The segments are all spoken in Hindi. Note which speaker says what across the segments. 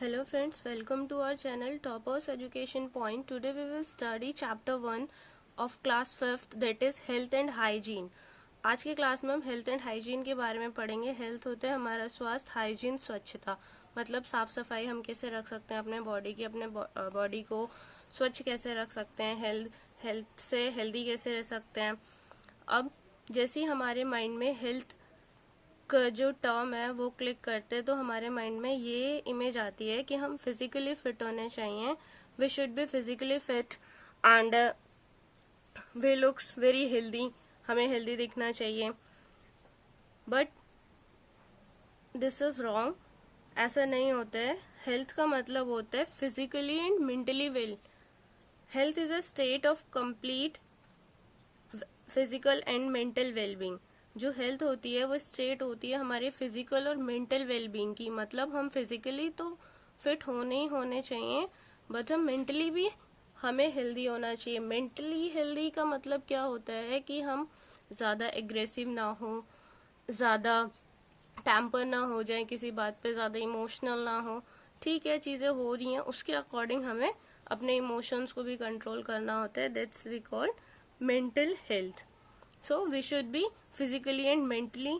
Speaker 1: Hello friends, welcome to our channel Toppers Education Point. Today we will study chapter 1 of class 5th, that is health and hygiene. आज के क्लास में हम हेल्थ एंड हाइजीन के बारे में पढ़ेंगे. हेल्थ होता है हमारा स्वास्थ्य, हाइजीन स्वच्छता, मतलब साफ सफाई हम कैसे रख सकते हैं अपने बॉडी की, अपने बॉडी को स्वच्छ कैसे रख सकते हैं, हेल्थ से हेल्दी कैसे रह सकते हैं. अब जैसे ही हमारे माइंड में हेल्थ का जो टर्म है वो क्लिक करते हैं तो हमारे माइंड में ये इमेज आती है कि हम फिजिकली फिट होने चाहिए. We should be physically fit and we looks very healthy, हमें हेल्दी दिखना चाहिए. But this is wrong. ऐसा नहीं होता है. हेल्थ का मतलब होता है physically and mentally well. Health is a state of complete physical and mental wellbeing. जो हेल्थ होती है वो स्टेट होती है हमारे फिजिकल और मेंटल वेलबींग की. मतलब हम फिजिकली तो फिट होने ही होने चाहिए, बट हम मेंटली भी हमें हेल्दी होना चाहिए. मेंटली हेल्दी का मतलब क्या होता है कि हम ज़्यादा एग्रेसिव ना हो, ज़्यादा टैम्पर ना हो जाए किसी बात पे, ज़्यादा इमोशनल ना हो. ठीक है, चीज़ें हो रही हैं, उसके अकॉर्डिंग हमें अपने इमोशंस को भी कंट्रोल करना होता है. That's we call mental health. So we should be physically and mentally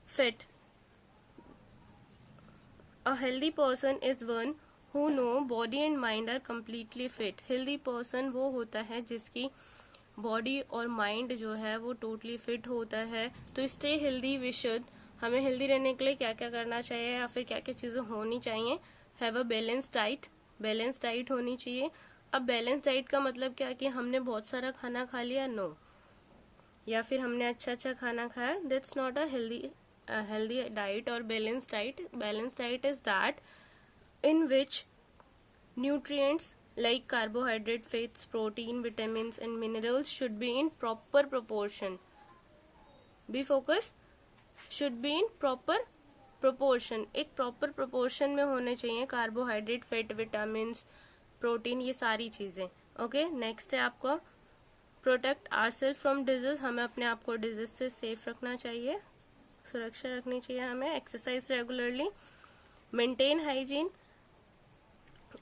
Speaker 1: fit. A healthy person is one who know body and mind are completely fit. Healthy person वो होता है जिसकी बॉडी और माइंड जो है वो टोटली फिट होता है. तो स्टे हेल्दी वी शुड. हमें हेल्दी रहने के लिए क्या क्या करना चाहिए या फिर क्या क्या चीज़ें होनी चाहिए. Have a balance diet. Balance diet होनी चाहिए. अब बैलेंस डाइट का मतलब क्या कि हमने बहुत सारा खाना खा लिया, नो, या फिर हमने अच्छा खाना खाया, that's not a healthy diet और balance diet. Balance diet is that in which nutrients like carbohydrate, fats, protein, vitamins and minerals should be in proper proportion. Be focus, should be in proper proportion. एक proper proportion में होने चाहिए कार्बोहाइड्रेट, फैट, विटामिन्स, प्रोटीन, ये सारी चीज़ें. ओके, नेक्स्ट है आपका प्रोटेक्ट आवरसेल्फ फ्रॉम डिजीज. हमें अपने आप को डिजीज से सेफ रखना चाहिए, सुरक्षा रखनी चाहिए हमें. Exercise regularly, maintain hygiene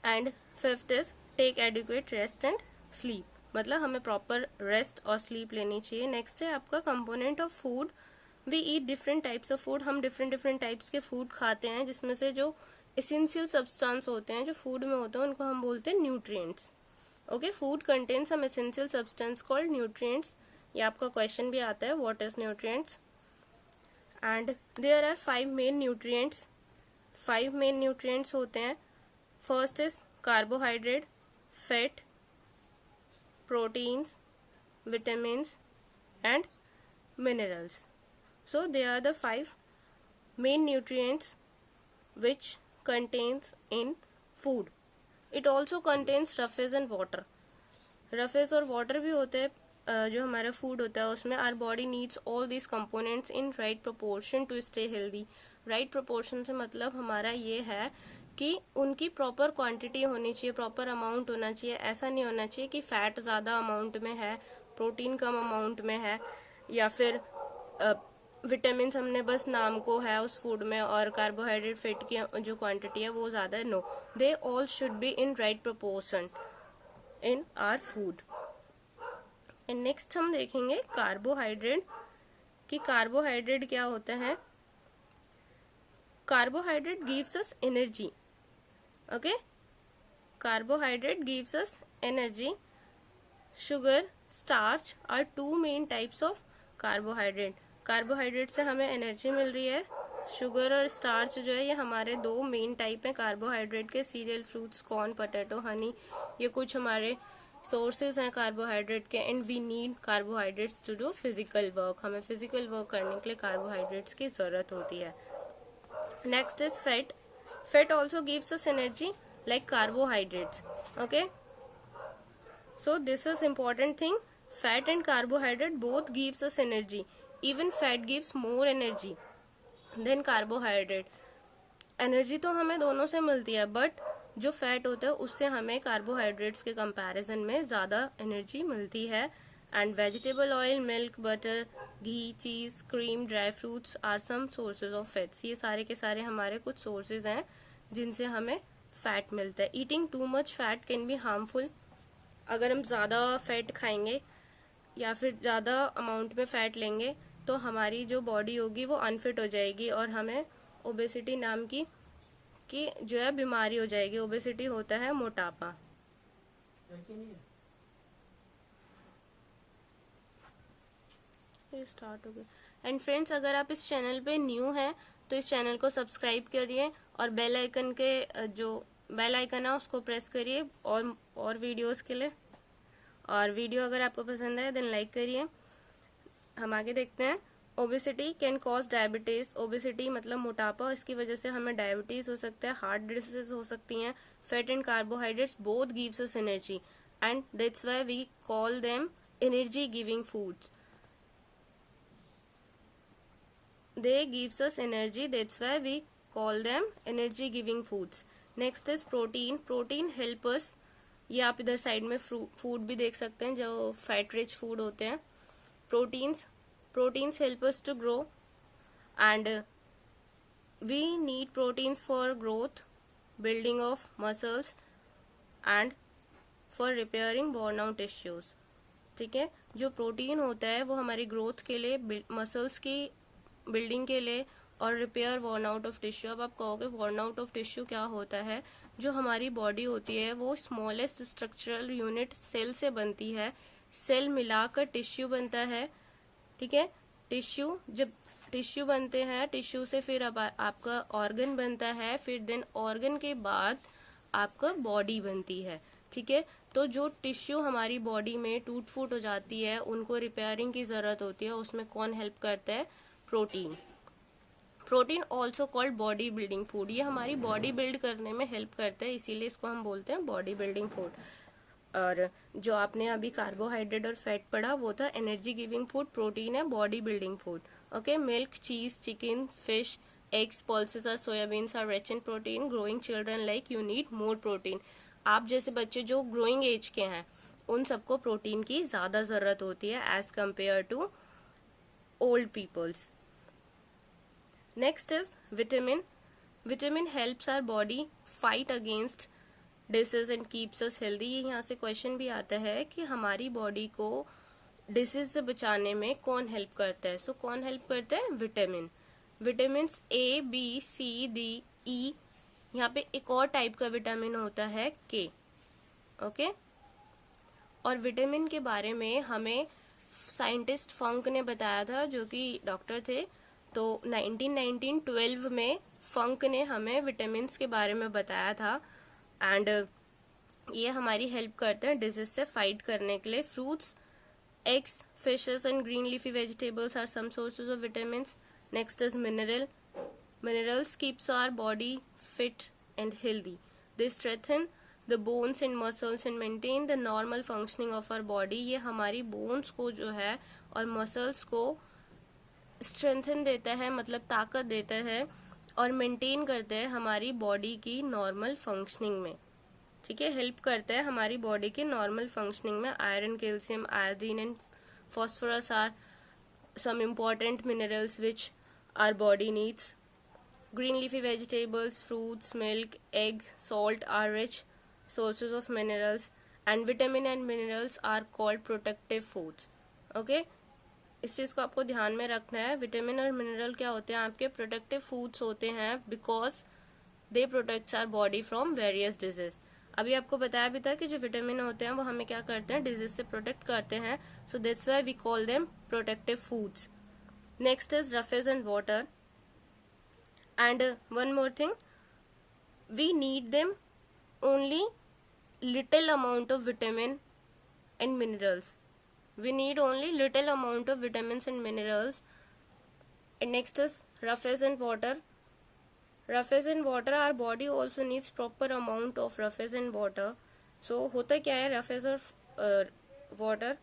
Speaker 1: and fifth is take adequate rest and sleep. मतलब हमें प्रॉपर रेस्ट और स्लीप लेनी चाहिए. नेक्स्ट है आपका component of food. We eat different types of food. हम डिफरेंट टाइप्स के फूड खाते हैं, जिसमें से जो एसेंशियल सब्सटेंस होते हैं जो फूड में होते हैं उनको हम बोलते हैं nutrients. Okay, food contain some essential substance called nutrients. ये आपका क्वेश्चन भी आता है, what is nutrients. And there are 5 main nutrients. 5 main nutrients होते हैं. First is carbohydrate, fat, proteins, vitamins and minerals. So they are the 5 main nutrients which contains in food. It also contains roughes and water. Roughage और वाटर भी होते हैं जो हमारा फूड होता है उसमें. Our body needs all this components in right proportion to stay healthy. Right proportion से मतलब हमारा ये है कि उनकी प्रॉपर क्वांटिटी होनी चाहिए, प्रॉपर अमाउंट होना चाहिए. ऐसा नहीं होना चाहिए कि फैट ज़्यादा अमाउंट में है, प्रोटीन कम अमाउंट में है, या फिर विटामिन हमने बस नाम को है उस फूड में और कार्बोहाइड्रेट, फैट की जो क्वांटिटी है वो ज़्यादा है. No, they all should be in right proportion in our food. And next हम देखेंगे कार्बोहाइड्रेट, कि कार्बोहाइड्रेट क्या होता है. Carbohydrate gives us energy. Okay, carbohydrate gives us energy. Sugar, starch are 2 main types of carbohydrate. Carbohydrate से हमें एनर्जी मिल रही है. शुगर और स्टार्च जो है ये हमारे 2 मेन टाइप हैं कार्बोहाइड्रेट के. Cereal, fruits, corn, potato, honey, ये कुछ हमारे सोर्सेज हैं कार्बोहाइड्रेट के. And we need carbohydrates to do physical work. हमें फिजिकल वर्क करने के लिए कार्बोहाइड्रेट्स की ज़रूरत होती है. Next is fat. Fat also gives us energy like carbohydrates. Okay, so this is important thing. Fat and carbohydrate both gives us energy. Even fat gives more energy than carbohydrate. Energy तो हमें दोनों से मिलती है, बट जो फैट होता है उससे हमें कार्बोहाइड्रेट्स के कंपैरिजन में ज़्यादा एनर्जी मिलती है. And vegetable oil, milk, butter, ghee, cheese, cream, dry fruits are some sources of fats. ये सारे के सारे हमारे कुछ सोर्सेज हैं जिनसे हमें फैट मिलता है। Eating too much fat can be harmful. अगर हम ज़्यादा फैट खाएंगे या फिर ज़्यादा अमाउंट में फैट लेंगे तो हमारी जो बॉडी होगी वो अनफिट हो जाएगी और हमें ओबेसिटी नाम की जो है बीमारी हो जाएगी। ओबेसिटी होता है मोटापा। स्टार्ट हो गया। एंड फ्रेंड्स, अगर आप इस चैनल पे न्यू हैं तो इस चैनल को सब्सक्राइब करिए और बेल आइकन के जो बेल आइकन है उसको प्रेस करिए और वीडियोस के लिए। और वीडियो अगर आपको पसंद है देन लाइक करिए। हम आगे देखते हैं। Obesity can cause diabetes. Obesity मतलब मोटापा, इसकी वजह से हमें डायबिटीज हो सकता है, हार्ट डिसीजेज हो सकती हैं। Fat and carbohydrates both gives us energy and that's why we call them energy giving foods. They gives us energy, that's why we call them energy giving foods. Next is protein. Protein help us, ये आप इधर साइड में फूड भी देख सकते हैं जो फैट रिच फूड होते हैं। Proteins help us to grow and we need proteins for growth, building of muscles and for repairing worn out tissues. ठीक है, जो प्रोटीन होता है वो हमारी ग्रोथ के लिए, मसल्स की बिल्डिंग के लिए और repair worn out of tissue. अब आप कहोगे वर्न आउट ऑफ टिश्यू क्या होता है? जो हमारी बॉडी होती है वो स्मॉलेस्ट स्ट्रक्चरल यूनिट सेल से बनती है। सेल मिलाकर टिश्यू बनता है। ठीक है, जब टिश्यू बनते हैं, टिश्यू से फिर अब आपका ऑर्गन बनता है, फिर देन ऑर्गन के बाद आपका बॉडी बनती है। ठीक है, तो जो टिश्यू हमारी बॉडी में टूट फूट हो जाती है उनको रिपेयरिंग की जरूरत होती है, उसमें कौन हेल्प करता है? Protein also called body building food. ये हमारी बॉडी बिल्ड करने में हेल्प करता है, इसीलिए इसको हम बोलते हैं बॉडी बिल्डिंग फूड। और जो आपने अभी कार्बोहाइड्रेट और फैट पढ़ा वो था एनर्जी गिविंग फूड, प्रोटीन है body building food. Okay, milk, cheese, chicken, fish, eggs, pulses और soybeans are rich in protein. Growing children like you need more protein. आप जैसे बच्चे जो ग्रोइंग एज के हैं उन सबको प्रोटीन की ज्यादा जरूरत होती है as compare to old peoples. Next is vitamin. Vitamin helps our body fight against disease and keeps us healthy. ये यहाँ से क्वेश्चन भी आता है कि हमारी बॉडी को डिसीज से बचाने में कौन हेल्प करता है? सो कौन हेल्प करता है? Vitamin. Vitamin A, B, C, D, E। यहाँ पे एक और टाइप का विटामिन होता है K। ओके, और विटामिन के बारे में हमें साइंटिस्ट फंक ने बताया था, जो कि डॉक्टर थे। तो 1912 में फंक ने हमें विटामिन के बारे में बताया था एंड ये हमारी हेल्प करते हैं डिजीज से फाइट करने के लिए। Fruits, eggs, fishes and green leafy vegetables are some sources of vitamin. Next is minerals keeps our body fit and healthy. They strengthen the bones and muscles and maintain the normal functioning of our body. ये हमारी बोन्स को जो है और मसल्स को स्ट्रेंथन देता है, मतलब ताकत देता है और मेंटेन करता है हमारी बॉडी की नॉर्मल फंक्शनिंग में। ठीक है, हेल्प करता है हमारी बॉडी की नॉर्मल फंक्शनिंग में। Iron, calcium, iodine and phosphorus are some important minerals which our body needs. Green leafy vegetables, fruits, milk, egg, salt are rich sources of minerals and vitamin and minerals are called protective foods. Okay, इस चीज को आपको ध्यान में रखना है। विटामिन और मिनरल क्या होते हैं? आपके प्रोटेक्टिव फूड्स होते हैं because they protects our body from various disease. अभी आपको बताया भी था कि जो विटामिन होते हैं वो हमें क्या करते हैं? डिजीज से प्रोटेक्ट करते हैं। So that's why we call them protective foods. Next is roughage and water and one more thing, we need them only little amount of vitamin and minerals. We need only little amount of vitamins and minerals. And next is roughage and water. Roughage and water, our body also needs proper amount of roughage and water. So होता क्या है roughage और water?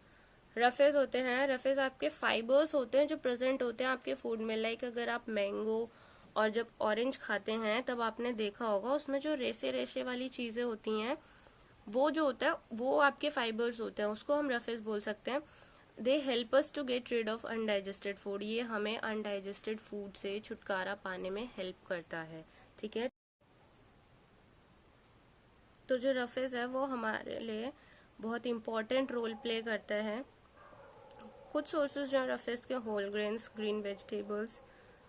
Speaker 1: रफेज होते हैं, रफेज आपके फाइबर्स होते हैं जो प्रेजेंट होते हैं आपके फूड में। लाइक अगर आप मैंगो और जब ऑरेंज खाते हैं तब आपने देखा होगा उसमें जो रेशे रेशे वाली चीजें होती हैं वो जो होता है वो आपके फाइबर्स होते हैं, उसको हम रफेज बोल सकते हैं। They help us to get rid of undigested food. ये हमें अनडाइजेस्टेड फूड से छुटकारा पाने में हेल्प करता है। ठीक है, तो जो रफेज है वो हमारे लिए बहुत इम्पॉर्टेंट रोल प्ले करता है। कुछ सोर्सेज जो रफेज के whole grains, green vegetables,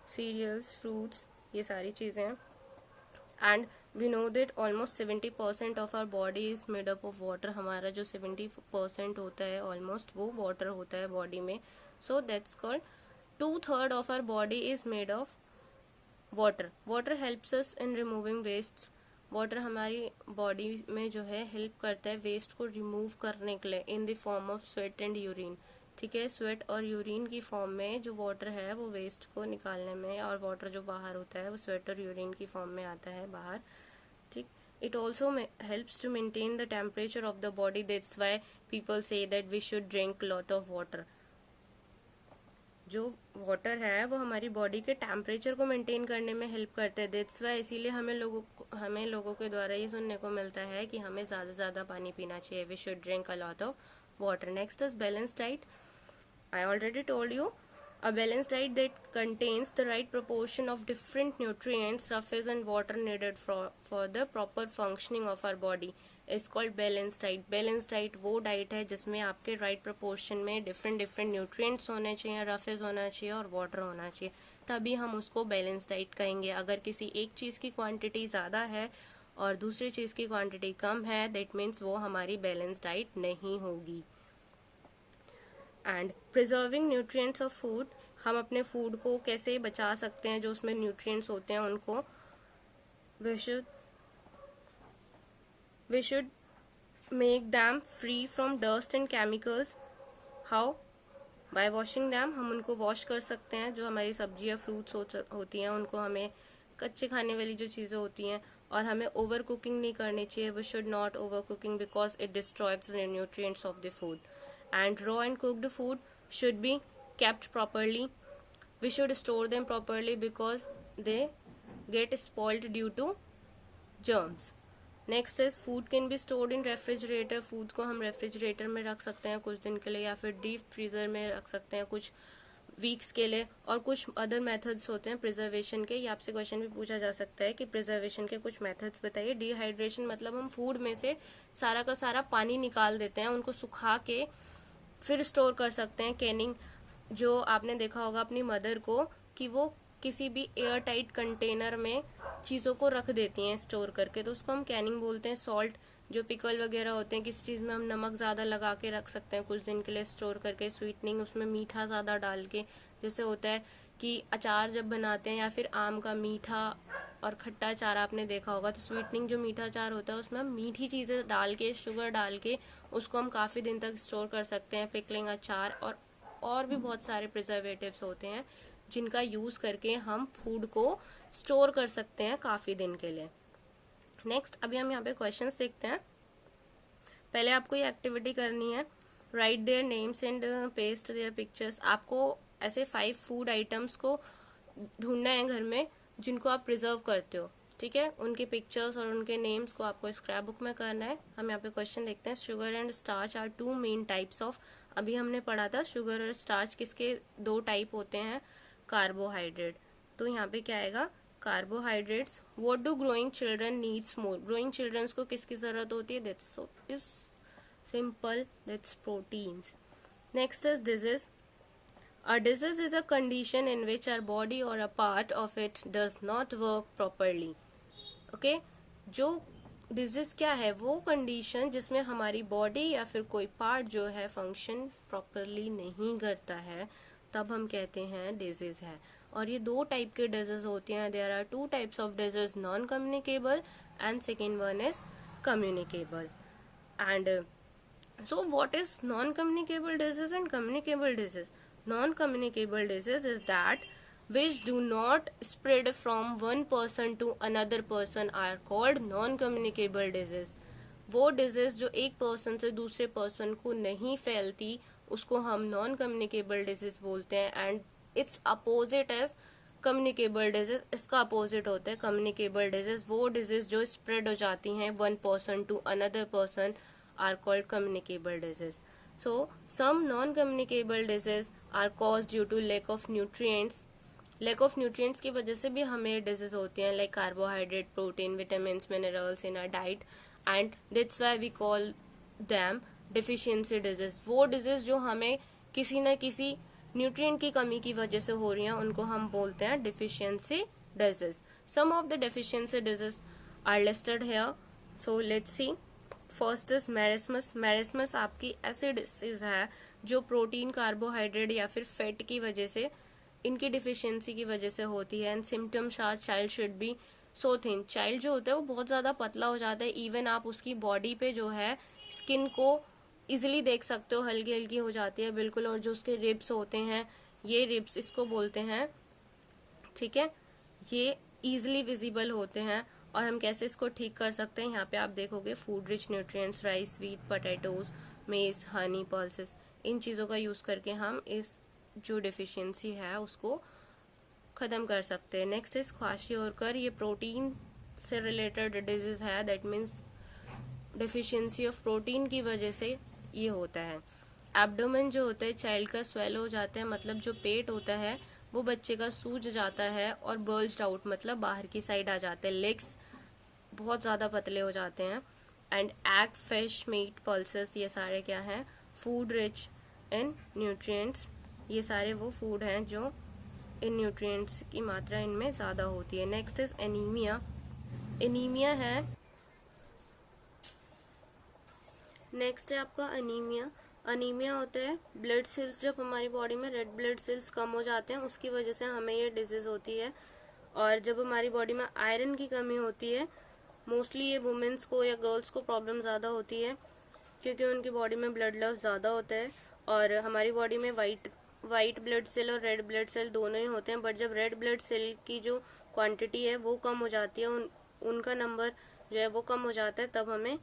Speaker 1: cereals, fruits, ये सारी चीज़ें हैं। And we know that almost 70% of our body is made up of water. हमारा जो 70% होता है ऑलमोस्ट वो वाटर होता है बॉडी में। So that's called 2/3 of our body is made of water. Water helps us in removing waste. Water हमारी बॉडी में जो है हेल्प करता है वेस्ट को रिमूव करने के लिए in the form of sweat and urine. ठीक है, स्वेट और यूरिन की फॉर्म में जो वाटर है वो वेस्ट को निकालने में, और वाटर जो बाहर होता है वो स्वेट और यूरिन की फॉर्म में आता है बाहर। ठीक, it also helps to maintain the temperature of the body. That's why people say that we should drink lot of water. जो वाटर है वो हमारी बॉडी के टेम्परेचर को मेंटेन करने में हेल्प करता है। दैट्स वाई इसीलिए हमें लोगों के द्वारा ये सुनने को मिलता है कि हमें ज़्यादा से ज़्यादा पानी पीना चाहिए। We should drink a lot of water. Next is balance diet. I already told you, a balanced diet that contains the right proportion of different nutrients, surface and water needed for the proper functioning of our body is called balanced diet. Balanced diet वो डाइट है जिसमें आपके right proportion में different nutrients होने चाहिए, रफेज होना चाहिए और water होना चाहिए, तभी हम उसको balanced diet कहेंगे। अगर किसी एक चीज़ की क्वांटिटी ज़्यादा है और दूसरी चीज़ की क्वांटिटी कम है, that means वो हमारी balanced diet नहीं होगी। And preserving nutrients of food. हम अपने फूड को कैसे बचा सकते हैं, जो उसमें न्यूट्रिएंट्स होते हैं उनको we should make them free from dust and chemicals. How? By washing them. हम उनको वॉश कर सकते हैं। जो हमारी सब्जियां फ्रूट्स होती हैं उनको हमें कच्चे खाने वाली जो चीज़ें होती हैं, और हमें ओवर कुकिंग नहीं करनी चाहिए। We should not over cooking because it destroys the nutrients of the food. And raw and cooked food should be kept properly. We should store them properly because they get spoiled due to germs. Next is food can be stored in refrigerator. food को हम रेफ्रिजरेटर में रख सकते हैं कुछ दिन के लिए, या फिर डीप फ्रीजर में रख सकते हैं कुछ वीक्स के लिए। और कुछ अदर मेथड्स होते हैं प्रिजर्वेशन के। ये आपसे क्वेश्चन भी पूछा जा सकता है कि प्रिजर्वेशन के कुछ मेथड्स बताइए। डिहाइड्रेशन मतलब हम फूड में से सारा का सारा पानी निकाल देते हैं, उनको सुखा के फिर स्टोर कर सकते हैं। कैनिंग, जो आपने देखा होगा अपनी मदर को कि वो किसी भी एयर टाइट कंटेनर में चीज़ों को रख देती हैं स्टोर करके, तो उसको हम कैनिंग बोलते हैं। सॉल्ट, जो पिकल वगैरह होते हैं, किसी चीज़ में हम नमक ज़्यादा लगा के रख सकते हैं कुछ दिन के लिए स्टोर करके। स्वीटनिंग, उसमें मीठा ज़्यादा डाल के, जैसे होता है कि अचार जब बनाते हैं या फिर आम का मीठा और खट्टा अचार आपने देखा होगा, तो स्वीटनिंग जो मीठा अचार होता है उसमें हम मीठी चीज़ें डाल के, शुगर डाल के उसको हम काफ़ी दिन तक स्टोर कर सकते हैं। पिकलिंग अचार और भी बहुत सारे प्रिजर्वेटिव्स होते हैं जिनका यूज़ करके हम फूड को स्टोर कर सकते हैं काफ़ी दिन के लिए। नेक्स्ट, अभी हम यहाँ पे क्वेश्चंस देखते हैं। पहले आपको ये एक्टिविटी करनी है, write their names and paste their pictures. आपको ऐसे 5 फूड आइटम्स को ढूंढना है घर में जिनको आप प्रिजर्व करते हो। ठीक है, उनके पिक्चर्स और उनके नेम्स को आपको स्क्रैप बुक में करना है। हम यहाँ पे क्वेश्चन देखते हैं। Sugar and starch are 2 main types of. अभी हमने पढ़ा था शुगर और स्टार्च किसके 2 टाइप होते हैं, कार्बोहाइड्रेट। तो यहाँ पे क्या आएगा, carbohydrates. What do growing children needs more. Growing childrens को किसकी जरूरत होती है, that's so is simple, that's proteins. Next is disease. A disease is a condition in which our body or a part of it does not work properly. Okay? जो डिजीज क्या है, वो कंडीशन जिसमें हमारी बॉडी या फिर कोई पार्ट जो है फंक्शन प्रॉपरली नहीं करता है, तब हम कहते हैं डिजीज है। और ये 2 टाइप के डिजीज होती हैं। There are 2 types of disease, non communicable and second one is communicable. And so what is non-communicable disease and communicable disease? Non-communicable disease is that which do not spread from one person to another person are called non-communicable disease. वो डिजीज जो एक पर्सन से दूसरे पर्सन को नहीं फैलती उसको हम नॉन कम्युनिकेबल डिजीज बोलते हैं। And it's opposite as communicable disease. इसका अपोजिट होता है कम्युनिकेबल डिजीज। वो डिजीज जो स्प्रेड हो जाती हैं one person to another person are called communicable disease. So some non-communicable disease are caused due to lack of nutrients. lack of nutrients की वजह से भी हमें डिजीज होती हैं, like carbohydrate, protein, vitamin, minerals in our diet and that's why we call them deficiency disease. वो डिजीज जो हमें किसी न किसी न्यूट्रिएंट की कमी की वजह से हो रही हैं उनको हम बोलते हैं deficiency disease. Some of the deficiency disease are listed here, so let's see. First is marasmus. Marasmus आपकी ऐसी डिसीज है जो प्रोटीन, कार्बोहाइड्रेट या फिर फैट की वजह से, इनकी डिफिशियंसी की वजह से होती है। And symptoms are child should be so thin. Child जो होता है वो बहुत ज़्यादा पतला हो जाता है। इवन आप उसकी बॉडी पे जो है स्किन को इजिली देख सकते हो, हल्की हल्की हो जाती है बिल्कुल। और जो उसके रिब्स होते हैं, ये रिब्स इसको बोलते हैं, ठीक है, ये इजिली विजिबल होते हैं। और हम कैसे इसको ठीक कर सकते हैं, यहाँ पे आप देखोगे food rich nutrients, rice, wheat, potatoes, मेज, हनी, पल्सेस, इन चीज़ों का यूज़ करके हम इस जो डिफिशियंसी है उसको ख़त्म कर सकते हैं। Next is kwashiorkor. ये प्रोटीन से रिलेटेड डिजीज़ है, that means deficiency of protein की वजह से ये होता है। एब्डोमेन जो होता है चाइल्ड का स्वेल हो जाता है, मतलब जो पेट होता है वो बच्चे का सूज जाता है और बल्ज्ड आउट, मतलब बाहर की साइड आ जाता है। लेग्स बहुत ज़्यादा पतले हो जाते हैं। And egg, fish, meat, pulses, ये सारे क्या हैं, फूड रिच इन न्यूट्रिएंट्स। ये सारे वो फूड हैं जो इन न्यूट्रिएंट्स की मात्रा इनमें ज़्यादा होती है। Next is anaemia. एनीमिया है, नेक्स्ट है आपका अनीमिया। अनीमिया होता है ब्लड सेल्स, जब हमारी बॉडी में रेड ब्लड सेल्स कम हो जाते हैं उसकी वजह से हमें ये डिजीज होती है। और जब हमारी बॉडी में आयरन की कमी होती है, मोस्टली ये वुमेन्स को या गर्ल्स को प्रॉब्लम ज़्यादा होती है क्योंकि उनकी बॉडी में ब्लड लॉस ज़्यादा होता है। और हमारी बॉडी में वाइट ब्लड सेल और रेड ब्लड सेल दोनों ही होते हैं, बट जब रेड ब्लड सेल की जो क्वांटिटी है वो कम हो जाती है, उनका नंबर जो है वो कम हो जाता है, तब हमें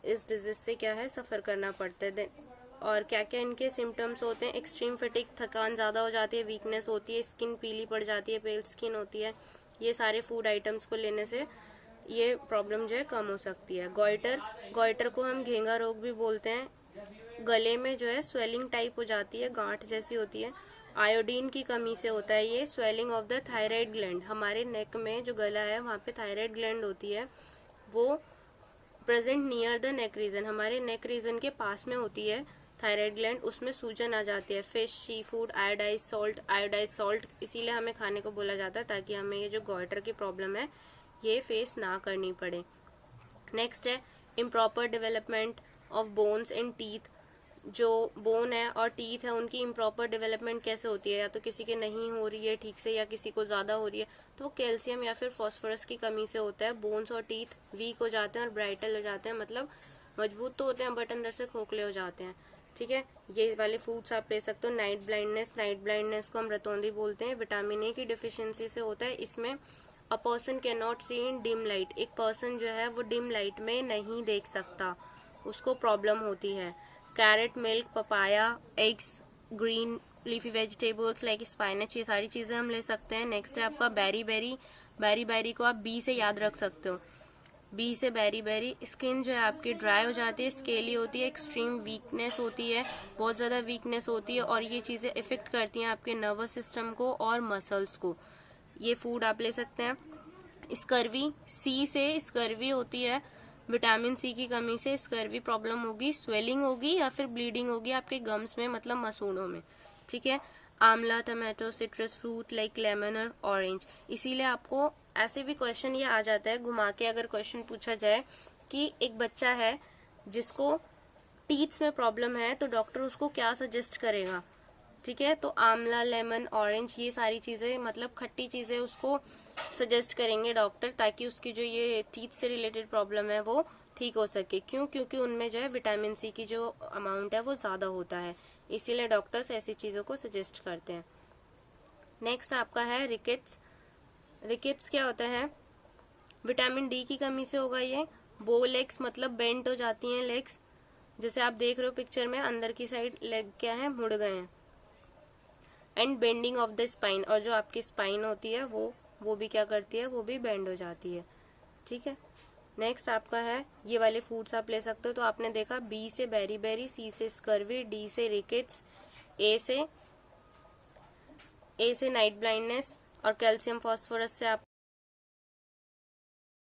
Speaker 1: इस डिजीज से क्या है सफ़र करना पड़ता है। और क्या क्या इनके सिम्टम्स होते हैं, एक्सट्रीम फटीग, थकान ज़्यादा हो जाती है, वीकनेस होती है, स्किन पीली पड़ जाती है, पेल स्किन होती है। ये सारे फूड आइटम्स को लेने से ये प्रॉब्लम जो है कम हो सकती है। गॉइटर को हम घेंगा रोग भी बोलते हैं। गले में जो है स्वेलिंग टाइप हो जाती है, गांठ जैसी होती है। आयोडीन की कमी से होता है ये। Swelling of the thyroid gland, हमारे नेक में जो गला है वहाँ पे थायराइड ग्लैंड होती है, वो present near the neck region, हमारे नेक रीजन के पास में होती है थायराइड ग्लैंड, उसमें सूजन आ जाती है। Fish, sea food, iodise salt इसीलिए हमें खाने को बोला जाता है ताकि हमें ये जो गॉइटर की प्रॉब्लम है ये फेस ना करनी पड़े। नेक्स्ट है improper development of bones and teeth. जो बोन है और टीथ है उनकी इम्प्रॉपर डेवलपमेंट कैसे होती है, या तो किसी के नहीं हो रही है ठीक से या किसी को ज़्यादा हो रही है, तो वो कैल्शियम या फिर फॉस्फोरस की कमी से होता है। बोन्स और टीथ वीक हो जाते हैं और ब्राइटल हो जाते हैं, मतलब मजबूत तो होते हैं बट अंदर से खोखले हो जाते हैं, ठीक है। ये वाले फूड्स आप ले सकते हो। नाइट ब्लाइंडनेस को हम रतौंधी बोलते हैं, विटामिन ए की डिफिशियंसी से होता है। इसमें a person can not see in dim light, एक पर्सन जो है वो डिम लाइट में नहीं देख सकता, उसको प्रॉब्लम होती है। Carrot, milk, papaya, eggs, green leafy vegetables like spinach, ये सारी चीज़ें हम ले सकते हैं। नेक्स्ट है आपका बेरी को आप बी से याद रख सकते हो, बी से बेरी। स्किन जो है आपकी ड्राई हो जाती है, स्केली होती है, एक्सट्रीम वीकनेस होती है, बहुत ज़्यादा वीकनेस होती है, और ये चीज़ें इफेक्ट करती हैं आपके नर्वस सिस्टम को और मसल्स को। ये फूड आप ले सकते हैं। स्कर्वी, सी से स्कर्वी होती है, विटामिन सी की कमी से स्कर्वी प्रॉब्लम होगी, स्वेलिंग होगी या फिर ब्लीडिंग होगी आपके गम्स में, मतलब मसूड़ों में, ठीक है। आंवला, tomato, citrus fruit like lemon और ऑरेंज। इसीलिए आपको ऐसे भी क्वेश्चन ये आ जाता है घुमा के, अगर क्वेश्चन पूछा जाए कि एक बच्चा है जिसको टीथ्स में प्रॉब्लम है तो डॉक्टर उसको क्या सजेस्ट करेगा, ठीक है, तो आंवला, लेमन, ऑरेंज, ये सारी चीज़ें, मतलब खट्टी चीज़ें उसको सजेस्ट करेंगे डॉक्टर, ताकि उसकी जो ये टीथ से रिलेटेड प्रॉब्लम है वो ठीक हो सके। क्यों? क्योंकि उनमें जो है विटामिन सी की जो अमाउंट है वो ज़्यादा होता है, इसीलिए डॉक्टर्स ऐसी चीज़ों को सजेस्ट करते हैं। नेक्स्ट आपका है रिकेट्स क्या होता है, विटामिन डी की कमी से होगा ये। बो लेग्स, मतलब बेंट हो जाती हैं लेग्स, जैसे आप देख रहे हो पिक्चर में, अंदर की साइड लेग क्या है, मुड़ गए हैं। And bending of the spine, और जो आपकी स्पाइन होती है वो भी क्या करती है, वो भी बेंड हो जाती है, ठीक है। नेक्स्ट आपका है, ये वाले फूड्स आप ले सकते हो। तो आपने देखा बी से बेरी, सी से स्कर्वी, डी से रिकेट्स, ए से नाइट ब्लाइंडनेस, और कैल्शियम फॉस्फोरस से आप